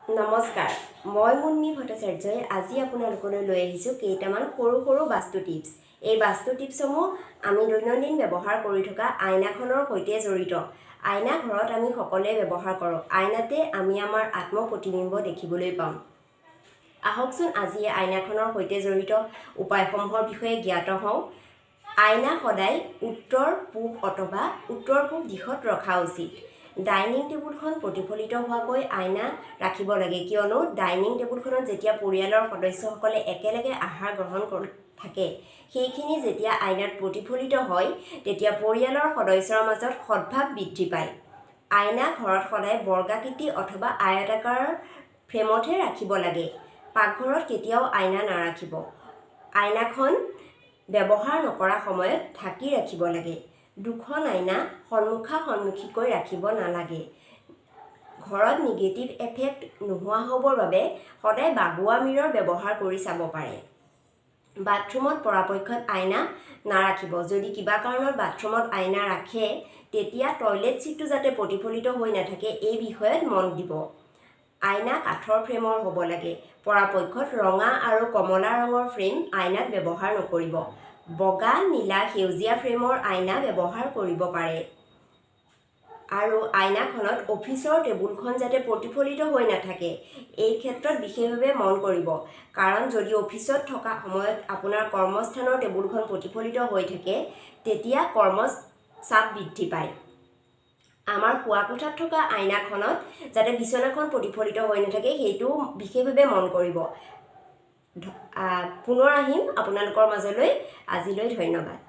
নমস্কাৰ, মই মুন্মি ভট্টাচাৰ্যই আজি আপোনালোকলৈ লৈ আহিছোঁ কেইটামান সৰু সৰু বাস্তু টিপছ। এই বাস্তু টিপছসমূহ আমি দৈনন্দিন ব্যৱহাৰ কৰি থকা আইনাখনৰ সৈতে জড়িত। আইনা ঘৰত আমি সকলোৱে ব্যৱহাৰ কৰোঁ। আইনাতে আমি আমাৰ আত্মপ্ৰতিবিম্ব দেখিবলৈ পাম। আহকচোন আজি আইনাখনৰ সৈতে জড়িত উপায়সমূহৰ বিষয়ে জ্ঞাত হওঁ। আইনা সদায় উত্তৰ পূব অথবা উত্তৰ পূব দিশত ৰখা উচিত। ডাইনিং টেবুলখন প্ৰতিফলিত হোৱাকৈ আইনা ৰাখিব লাগে, কিয়নো ডাইনিং টেবুলখনত যেতিয়া পৰিয়ালৰ সদস্যসকলে একেলগে আহাৰ গ্ৰহণ কৰি থাকে, সেইখিনি যেতিয়া আইনাত প্ৰতিফলিত হয় তেতিয়া পৰিয়ালৰ সদস্যৰ মাজত সদ্ভাৱ বৃদ্ধি পায়। আইনা ঘৰত সদায় বৰ্গাকৃতি অথবা আয়তাকাৰ ফ্ৰেমতহে ৰাখিব লাগে। পাকঘৰত কেতিয়াও আইনা নাৰাখিব। আইনাখন ব্যৱহাৰ নকৰা সময়ত ঢাকি ৰাখিব লাগে। দুখন আইনা সন্মুখাসন্মুখীকৈ ৰাখিব নালাগে। ঘৰত নিগেটিভ এফেক্ট নোহোৱা হ'বৰ বাবে সদায় বাগুৱা মিৰৰ ব্যৱহাৰ কৰি চাব পাৰে। বাথৰুমত পৰাপক্ষত আইনা নাৰাখিব। যদি কিবা কাৰণত বাথৰুমত আইনা ৰাখে তেতিয়া টয়লেট ছিটটো যাতে প্ৰতিফলিত হৈ নাথাকে এই বিষয়ত মন দিব। আইনা কাঠৰ ফ্ৰেমৰ হ'ব লাগে। পৰাপক্ষত ৰঙা আৰু কমলা ৰঙৰ ফ্ৰেম আইনাত ব্যৱহাৰ নকৰিব। বগা, নীলা, সেউজীয়া ফ্ৰেমৰ আইনা ব্যৱহাৰ কৰিব পাৰে। আৰু আইনাখনত অফিচৰ টেবুলখন যাতে প্ৰতিফলিত হৈ নাথাকে এই ক্ষেত্ৰত বিশেষভাৱে মন কৰিব। কাৰণ যদি অফিচত থকা সময়ত আপোনাৰ কৰ্মস্থানৰ টেবুলখন প্ৰতিফলিত হৈ থাকে তেতিয়া কৰ্মচাপ বৃদ্ধি পায়। আমাৰ শোৱা কোঠাত থকা আইনাখনত যাতে বিচনাখন প্ৰতিফলিত হৈ নাথাকে সেইটো বিশেষভাৱে মন কৰিব। পুনৰ আহিম আপোনালোকৰ মাজলৈ। আজিলৈ ধন্যবাদ।